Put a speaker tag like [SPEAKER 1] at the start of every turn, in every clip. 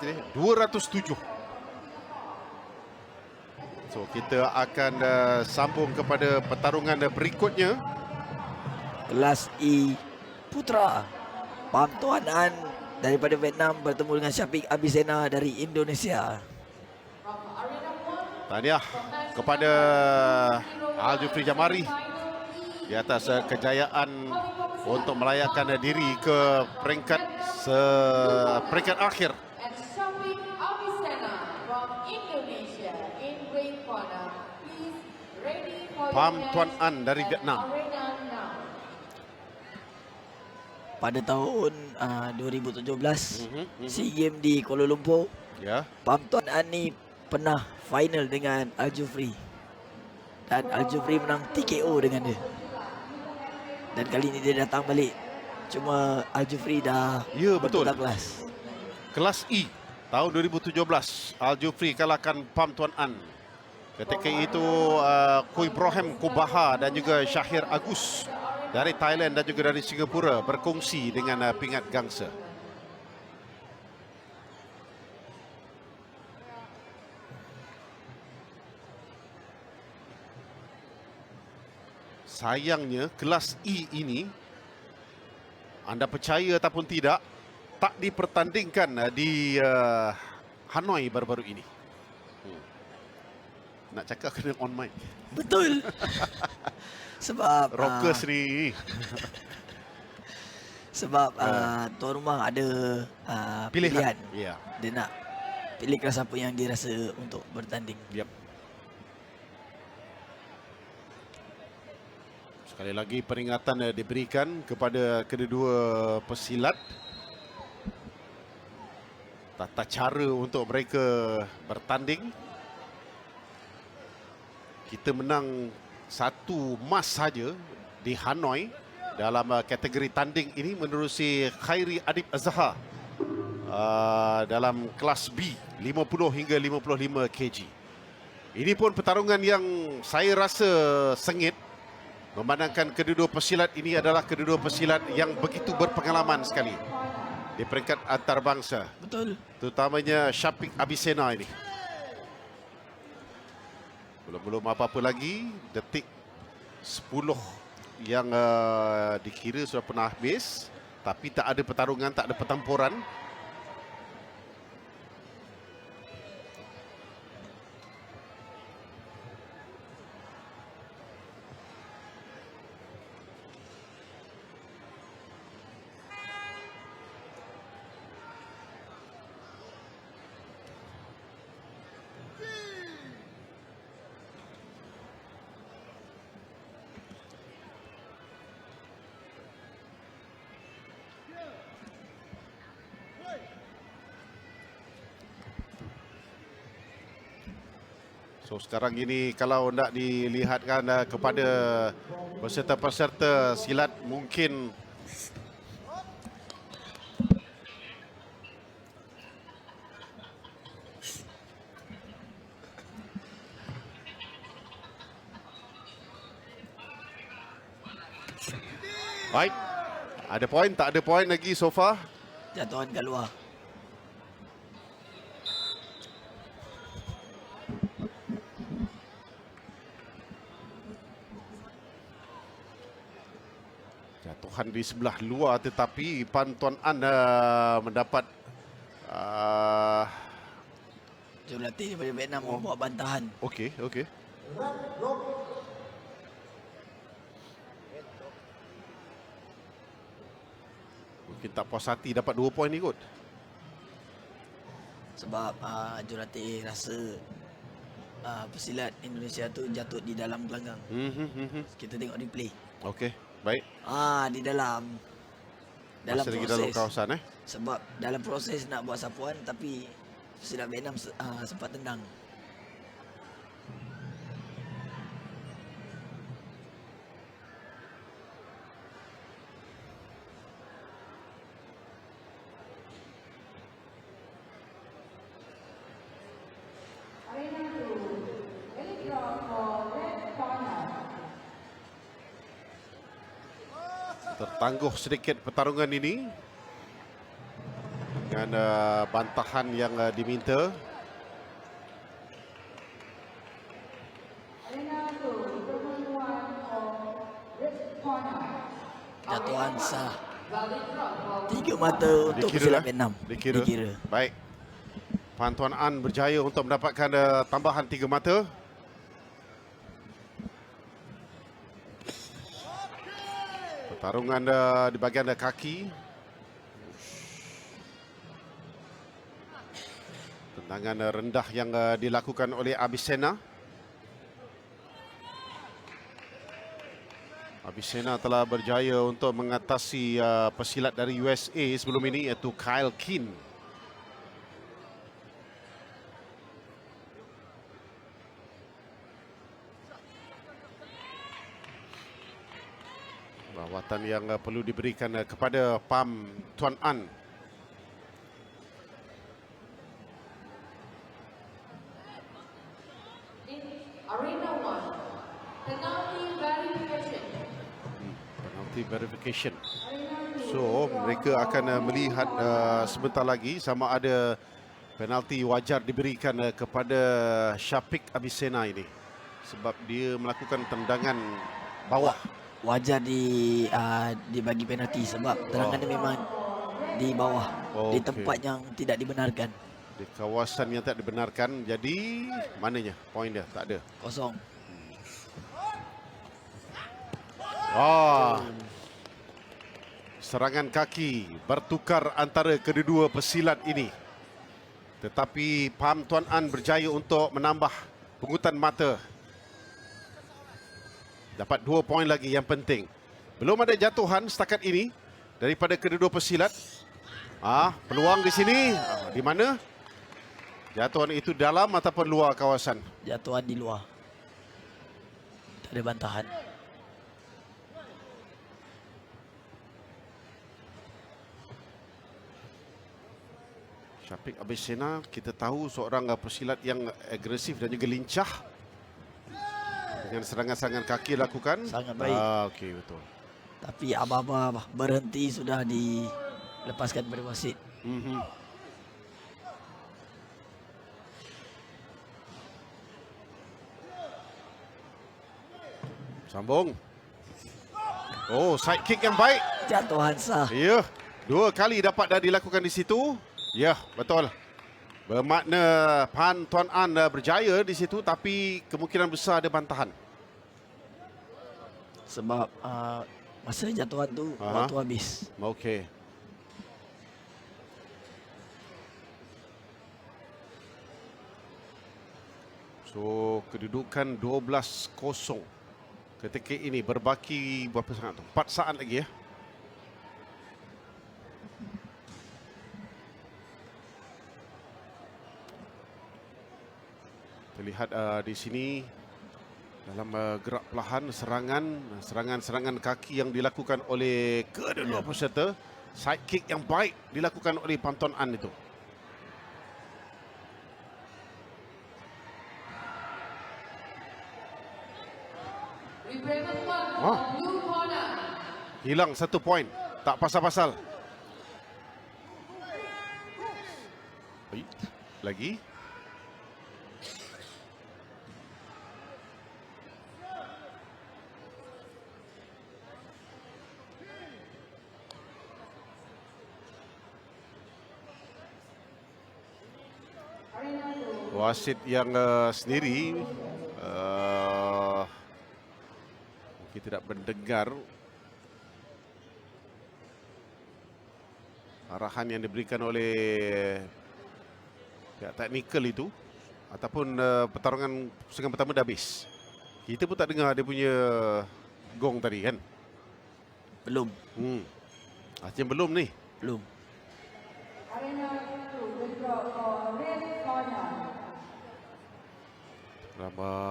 [SPEAKER 1] 207. So kita akan sambung kepada pertarungan berikutnya.
[SPEAKER 2] Kelas E Putra, Pham Tuan An daripada Vietnam bertemu dengan Syafiq Abisena dari Indonesia.
[SPEAKER 1] Tahniah kepada Al-Jufri Jamari di atas kejayaan untuk melayakan diri ke peringkat akhir. Pham Tuan An dari Vietnam.
[SPEAKER 2] Pada tahun 2017 SEA Games di Kuala Lumpur, Pham Tuan An ni pernah final dengan Al-Jufri dan Al-Jufri menang TKO dengan dia. Dan kali ini dia datang balik, cuma Al-Jufri dah
[SPEAKER 1] betul
[SPEAKER 2] kelas.
[SPEAKER 1] Kelas E tahun 2017 Al-Jufri kalahkan Pham Tuan An. Ketika itu Kui Brohem Kubaha dan juga Syahir Agus dari Thailand dan juga dari Singapura berkongsi dengan pingat gangsa. Sayangnya kelas E ini, anda percaya ataupun tidak, tak dipertandingkan di Hanoi baru-baru ini. Nak cakap kena on mic.
[SPEAKER 2] Betul. Sebab
[SPEAKER 1] Rockers ni.
[SPEAKER 2] Sebab tuan rumah ada pilihan.
[SPEAKER 1] Yeah.
[SPEAKER 2] Dia nak pilih kelas apa yang dia rasa untuk bertanding.
[SPEAKER 1] Yep. Sekali lagi peringatan diberikan kepada kedua pesilat. Tata cara untuk mereka bertanding. Kita menang satu emas saja di Hanoi dalam kategori tanding ini menerusi Khairi Adib Azhar dalam kelas B 50 hingga 55 kg. Ini pun pertarungan yang saya rasa sengit, memandangkan kedua pesilat ini adalah kedua pesilat yang begitu berpengalaman sekali di peringkat antarabangsa.
[SPEAKER 2] Betul.
[SPEAKER 1] Terutamanya Syafiq Abisena ini. Belum apa-apa lagi, detik 10 yang dikira sudah pernah habis, tapi tak ada pertarungan, tak ada pertempuran. So sekarang ini kalau nak dilihatkan kepada peserta-peserta silat, mungkin baik, ada poin, tak ada poin lagi so far.
[SPEAKER 2] Jatuhan kat luar.
[SPEAKER 1] Jatuhan di sebelah luar, tetapi Pham Tuan An mendapat
[SPEAKER 2] Jurulatih daripada Vietnam membawa bantahan.
[SPEAKER 1] Okey. Mungkin tak puas hati dapat 2 poin ni kot.
[SPEAKER 2] Sebab jurulatih rasa pesilat Indonesia tu jatuh di dalam gelanggang. Kita tengok replay.
[SPEAKER 1] Okey, baik.
[SPEAKER 2] Di dalam
[SPEAKER 1] Masih
[SPEAKER 2] proses.
[SPEAKER 1] lagi dalam kawasan
[SPEAKER 2] Sebab dalam proses nak buat sapuan, tapi pesilat Vietnam sempat tendang.
[SPEAKER 1] Tertangguh sedikit pertarungan ini. dengan bantahan yang diminta.
[SPEAKER 2] Jatuhan sah. 3 mata untuk pesilat Vietnam.
[SPEAKER 1] Dikira. Baik. Phan Tuan An berjaya untuk mendapatkan tambahan 3 mata. Pertarungan di bahagian kaki. Tendangan rendah yang dilakukan oleh Avicenna. Avicenna telah berjaya untuk mengatasi pesilat dari USA sebelum ini, iaitu Kyle Keane. Rawatan yang perlu diberikan kepada Phan Tuan An.
[SPEAKER 3] Arena 1, penalty verification.
[SPEAKER 1] Penalty verification. So, mereka akan melihat sebentar lagi sama ada penalti wajar diberikan kepada Syafiq Avicenna ini. Sebab dia melakukan tendangan bawah.
[SPEAKER 2] Wajar dibagi penalti sebab tendangannya memang di bawah, di tempat yang tidak dibenarkan.
[SPEAKER 1] Di kawasan yang tak dibenarkan, jadi mananya poin dia? Tak ada.
[SPEAKER 2] Kosong.
[SPEAKER 1] Serangan kaki bertukar antara kedua-dua pesilat ini. Tetapi Phan Tuan An berjaya untuk menambah pungutan mata. Dapat 2 poin lagi yang penting. Belum ada jatuhan setakat ini daripada kedua-dua pesilat. Peluang di sini. Di mana? Jatuhan itu dalam ataupun luar kawasan?
[SPEAKER 2] Jatuhan di luar. Tak ada bantahan.
[SPEAKER 1] Syafiq Avicenna, kita tahu seorang pesilat yang agresif dan juga lincah. Dengan serangan-serangan kaki lakukan.
[SPEAKER 2] Sangat baik.
[SPEAKER 1] Okey, betul.
[SPEAKER 2] Tapi aba-aba berhenti sudah dilepaskan pada wasit.
[SPEAKER 1] Sambung. Side kick yang baik.
[SPEAKER 2] Jatuhan sah.
[SPEAKER 1] Ya, 2 kali dapat dah dilakukan di situ. Ya, betul. Bermakna Phan Tuan An berjaya di situ, tapi kemungkinan besar ada bantahan.
[SPEAKER 2] Sebab masa jatuhan tu waktu habis.
[SPEAKER 1] Okey. So, kedudukan 12-0. Ketika ini berbaki berapa saat tu? 4 saat lagi ya. Terlihat di sini dalam gerak perlahan serangan kaki yang dilakukan oleh kedua peserta. Side kick yang baik dilakukan oleh Phan Tuan An itu. Hilang 1 poin. Tak pasal-pasal. Lagi. Wasit yang sendiri mungkin tidak mendengar arahan yang diberikan oleh pihak teknikal itu, ataupun pertarungan pusingan pertama dah habis. Kita pun tak dengar dia punya gong tadi kan?
[SPEAKER 2] Belum.
[SPEAKER 1] Artinya belum ni.
[SPEAKER 2] Belum.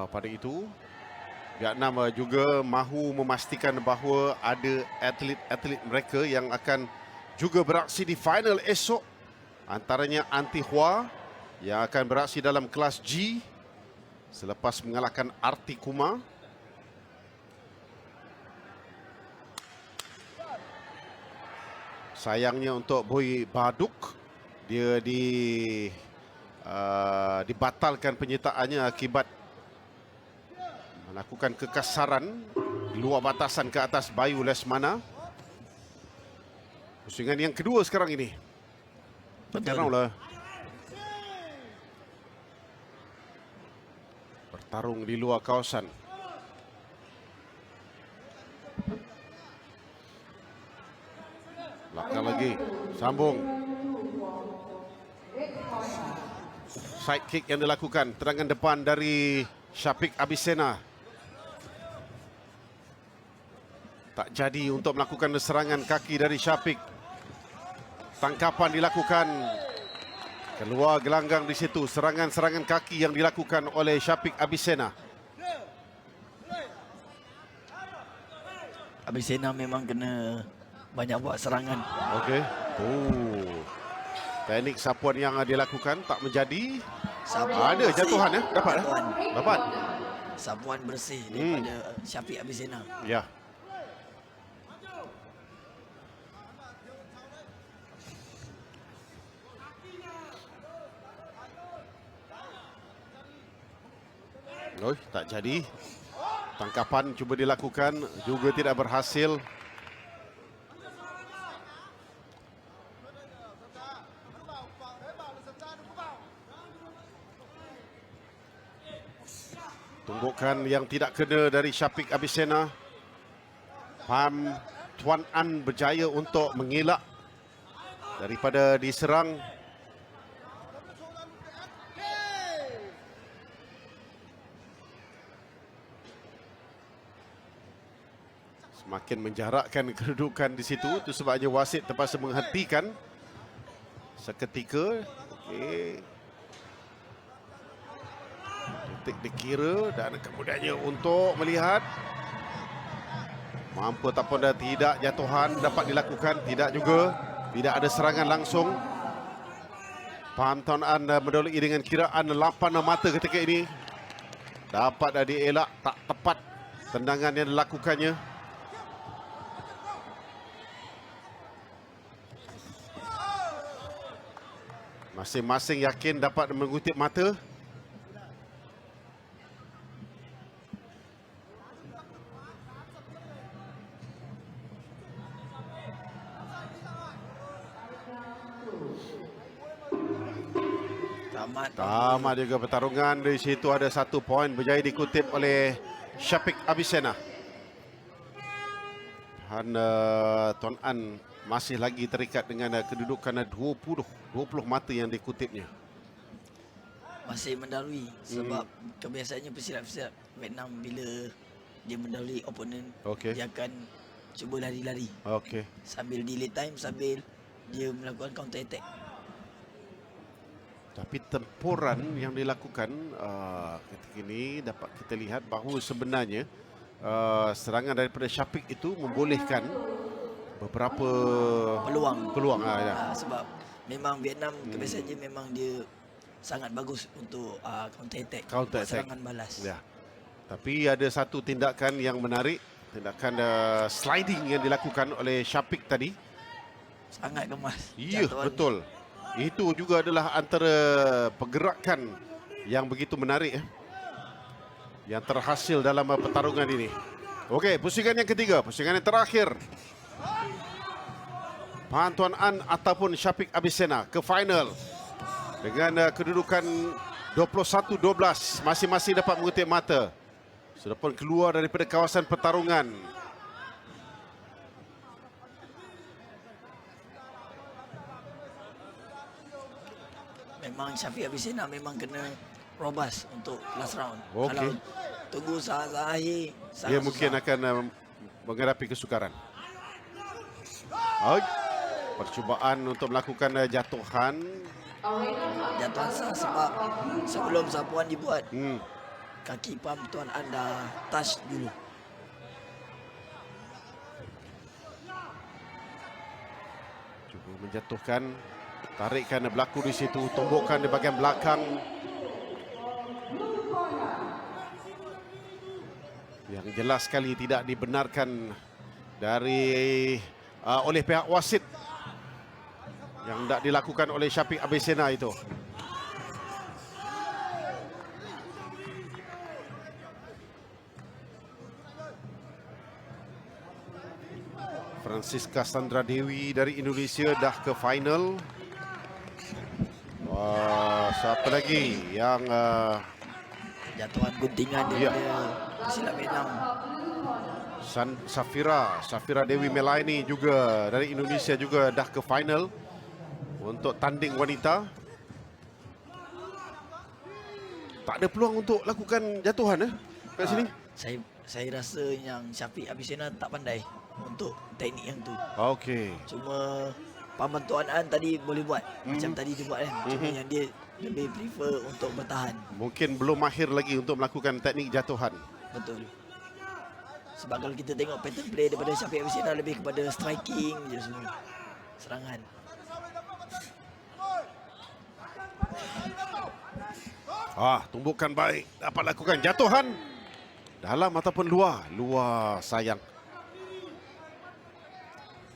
[SPEAKER 1] Pada itu, Vietnam juga mahu memastikan bahawa ada atlet-atlet mereka yang akan juga beraksi di final esok. Antaranya Anti Hua yang akan beraksi dalam kelas G selepas mengalahkan Arti Kuma. Sayangnya untuk Boy Baduk, dia dibatalkan penyertaannya akibat melakukan kekasaran di luar batasan ke atas Bayu Lesmana. Pusingan yang kedua sekarang ini. Betul. Bertarung di luar kawasan. Belakang lagi. Sambung. Side kick yang dilakukan. Terangan depan dari Syafiq Abisena. Tak jadi untuk melakukan serangan kaki dari Syafiq. Tangkapan dilakukan. Keluar gelanggang di situ. Serangan-serangan kaki yang dilakukan oleh Syafiq Abisena.
[SPEAKER 2] Abisena memang kena banyak buat serangan.
[SPEAKER 1] Okey. Teknik sapuan yang dilakukan tak menjadi. Ada jatuhan ya? Dapat ya? Dapat.
[SPEAKER 2] Sapuan bersih daripada Syafiq Abisena.
[SPEAKER 1] Ya. Tak jadi. Tangkapan cuba dilakukan juga tidak berhasil. Tumbukan yang tidak kena dari Syafiq Abisena. Pham Tuan An berjaya untuk mengelak daripada diserang. Semakin menjarakkan kedudukan di situ. Itu sebabnya wasit terpaksa menghentikan seketika. Okey. Detik dikira dan kemudiannya untuk melihat mampu ataupun tidak jatuhan dapat dilakukan. Tidak juga. Tidak ada serangan langsung. Pham Tuan An mendahului dengan kiraan 8 mata ketika ini. Dapat dielak, tak tepat tendangan yang dilakukannya. Masing-masing yakin dapat mengutip mata. Tamat juga pertarungan. Di situ ada 1 poin berjaya dikutip oleh Syafiq Abisena. Dan Tuan An masih lagi terikat dengan kedudukan 20 mata yang dikutipnya.
[SPEAKER 2] Masih mendahului sebab kebiasaannya pesilat-pesilat Vietnam bila dia mendahului oponen, dia akan cuba lari-lari. Sambil delay time, sambil dia melakukan counter attack.
[SPEAKER 1] Tapi tempuran yang dilakukan ketika ini dapat kita lihat bahawa sebenarnya serangan daripada Syafiq itu membolehkan beberapa peluang.
[SPEAKER 2] Sebab memang Vietnam kebiasaannya memang dia sangat bagus untuk counter attack. Serangan balas.
[SPEAKER 1] Ya. Tapi ada satu tindakan yang menarik, tindakan sliding yang dilakukan oleh Syafiq tadi.
[SPEAKER 2] Sangat gemas.
[SPEAKER 1] Ya, betul. Itu juga adalah antara pergerakan yang begitu menarik yang terhasil dalam pertarungan ini. Okey, pusingan yang ketiga, pusingan yang terakhir. Pham Tuan An ataupun Syafiq Abisena ke final dengan kedudukan 21-12, masing-masing dapat mengutip mata. Sudah pun keluar daripada kawasan pertarungan.
[SPEAKER 2] Memang Syafiq Abisena memang kena robust untuk last round.
[SPEAKER 1] Okey.
[SPEAKER 2] Kalau tunggu saat akhir,
[SPEAKER 1] dia mungkin akan menghadapi kesukaran. Percubaan untuk melakukan jatuhan.
[SPEAKER 2] Jatuhan sah sebab sebelum sapuan dibuat, kaki Pham Tuan An dah touch dulu.
[SPEAKER 1] Cuba menjatuhkan. Tarikkan berlaku di situ, tumbukkan di bahagian belakang. Yang jelas sekali tidak dibenarkan oleh pihak wasit yang tidak dilakukan oleh Syafiq Abesena itu. Francisca Sandra Dewi dari Indonesia dah ke final. Wah, siapa lagi yang
[SPEAKER 2] Jatuhan guntingan
[SPEAKER 1] Ya.
[SPEAKER 2] daripada pesilat Vietnam.
[SPEAKER 1] Safira Dewi Melaini juga dari Indonesia juga dah ke final untuk tanding wanita. Tak ada peluang untuk lakukan jatuhan kat sini.
[SPEAKER 2] Saya rasa yang Syafiq Abisena tak pandai untuk teknik yang tu.
[SPEAKER 1] Okey.
[SPEAKER 2] Cuma Tuan An tadi boleh buat macam tadi dia buat kan. Cuma yang dia lebih prefer untuk bertahan.
[SPEAKER 1] Mungkin belum mahir lagi untuk melakukan teknik jatuhan.
[SPEAKER 2] Betul. Sebab kalau kita tengok pattern play daripada Syafiq Abisena lebih kepada striking je semua. Serangan.
[SPEAKER 1] Tumbukan baik. Dapat lakukan jatuhan. Dalam ataupun luar. Luar sayang.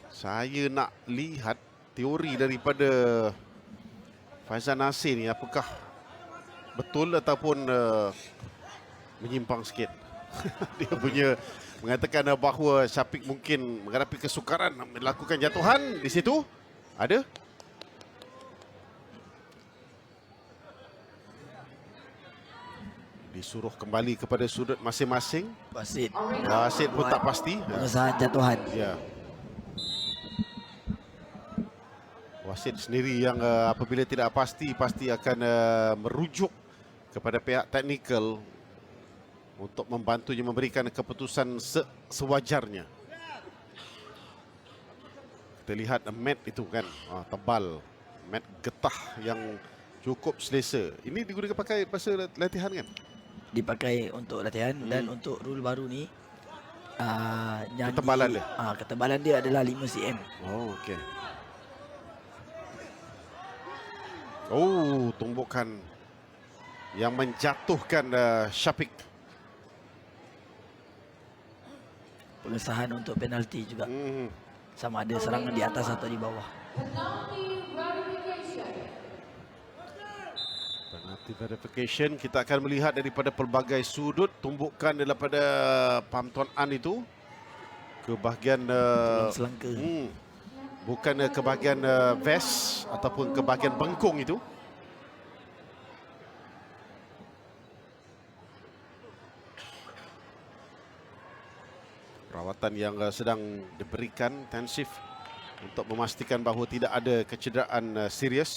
[SPEAKER 1] Saya nak lihat teori daripada Faizal Nasir ni. Apakah betul ataupun menyimpang sikit. Dia punya mengatakan bahawa Syafiq mungkin menghadapi kesukaran melakukan jatuhan di situ. Ada? Disuruh kembali kepada sudut masing-masing. Wasit pun tak pasti.
[SPEAKER 2] Pengesahan jatuhan.
[SPEAKER 1] Ya. Wasit sendiri yang apabila tidak pasti akan merujuk kepada pihak teknikal untuk membantunya memberikan keputusan sewajarnya. Kita lihat mat itu kan, tebal, mat getah yang cukup selesa. Ini digunakan pakai masa latihan kan?
[SPEAKER 2] Dipakai untuk latihan dan untuk rule baru ni
[SPEAKER 1] ketebalan dia.
[SPEAKER 2] Ketebalan dia adalah 5 cm.
[SPEAKER 1] Oh, okey. Tumbukan yang menjatuhkan Syafiq.
[SPEAKER 2] Pengesahan untuk penalti juga. Sama ada serangan di atas atau di bawah.
[SPEAKER 3] Penalty verification.
[SPEAKER 1] Penalti verification kita akan melihat daripada pelbagai sudut tumbukan daripada Pham Tuan An itu ke bahagian
[SPEAKER 2] selangka.
[SPEAKER 1] Bukan ke bahagian vest ataupun ke bahagian bengkung itu. Perawatan yang sedang diberikan intensif untuk memastikan bahawa tidak ada kecederaan serius.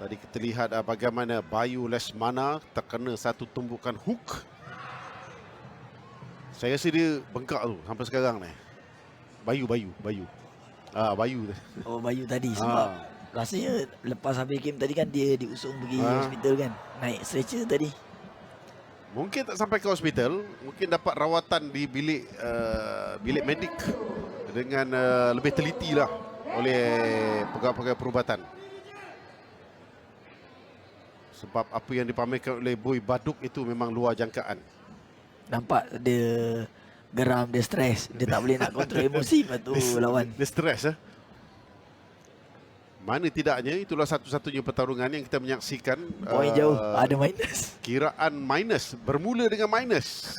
[SPEAKER 1] Tadi kita lihat bagaimana Bayu Lesmana terkena satu tumbukan hook. Saya rasa dia bengkak tu sampai sekarang ni. Bayu. Bayu.
[SPEAKER 2] Bayu tadi sebab rasanya lepas habis game tadi kan dia diusung pergi hospital kan. Naik stretcher tadi.
[SPEAKER 1] Mungkin tak sampai ke hospital, mungkin dapat rawatan di bilik medik dengan lebih teliti lah oleh pegawai-pegawai perubatan. Sebab apa yang dipamerkan oleh Boy Baduk itu memang luar jangkaan.
[SPEAKER 2] Nampak dia geram, dia stres, dia tak boleh nak kontrol emosi lepas tu lawan.
[SPEAKER 1] Dia stres Mana tidaknya itulah satu-satunya pertarungan yang kita menyaksikan.
[SPEAKER 2] Poin jauh, ada minus.
[SPEAKER 1] Kiraan minus, bermula dengan minus.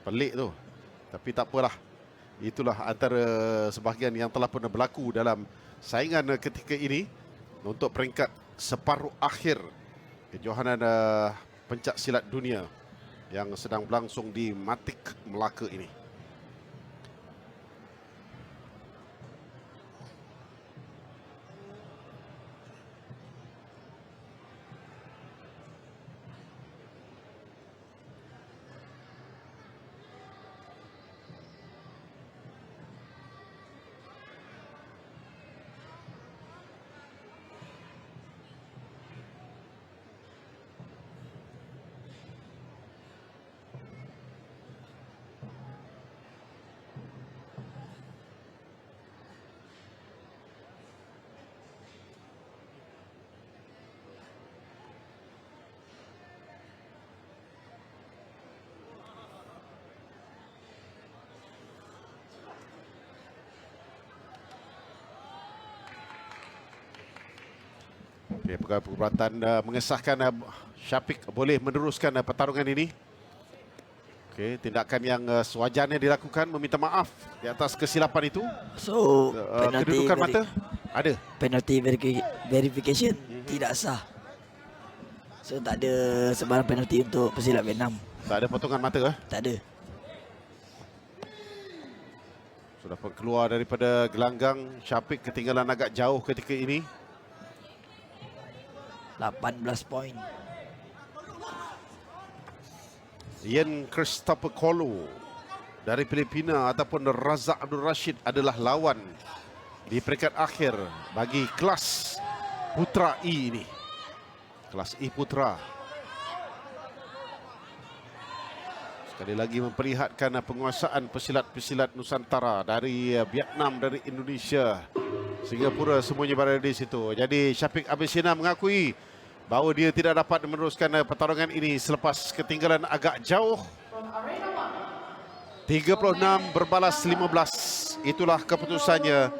[SPEAKER 1] Pelik tu. Tapi tak apalah. Itulah antara sebahagian yang telah pernah berlaku dalam saingan ketika ini untuk peringkat separuh akhir kejohanan pencak silat dunia yang sedang berlangsung di Matik, Melaka ini. Okay, pegawai perubatan mengesahkan Syafiq boleh meneruskan pertarungan ini. Okay, tindakan yang sewajarnya dilakukan, meminta maaf di atas kesilapan itu.
[SPEAKER 2] So,
[SPEAKER 1] Kedudukan mata ada.
[SPEAKER 2] Penalty verification tidak sah. So, tak ada sebarang penalty untuk pesilat Vietnam.
[SPEAKER 1] Tak ada potongan mata.
[SPEAKER 2] Tak ada.
[SPEAKER 1] Sudah pun keluar daripada gelanggang. Syafiq ketinggalan agak jauh ketika ini.
[SPEAKER 2] 18 poin.
[SPEAKER 1] Ian Christopher Kolo dari Filipina ataupun Razak Abdul Rashid adalah lawan di peringkat akhir bagi kelas Putra E ini. Kelas E Putra. Sekali lagi memperlihatkan penguasaan pesilat-pesilat Nusantara dari Vietnam, dari Indonesia, Singapura, semuanya berada di situ. Jadi Syafiq Abisina mengakui bahawa dia tidak dapat meneruskan pertarungan ini selepas ketinggalan agak jauh. 36 berbalas 15. Itulah keputusannya,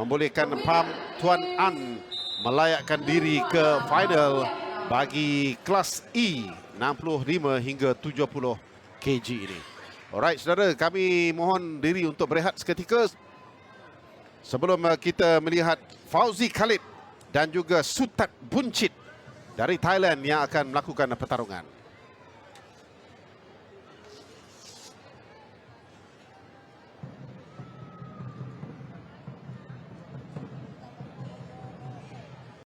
[SPEAKER 1] membolehkan Pham Tuan An melayakkan diri ke final bagi kelas E 65 hingga 70 kg ini. Alright saudara, kami mohon diri untuk berehat seketika sebelum kita melihat Fauzi Khalid dan juga Sutat Buncit dari Thailand yang akan melakukan pertarungan.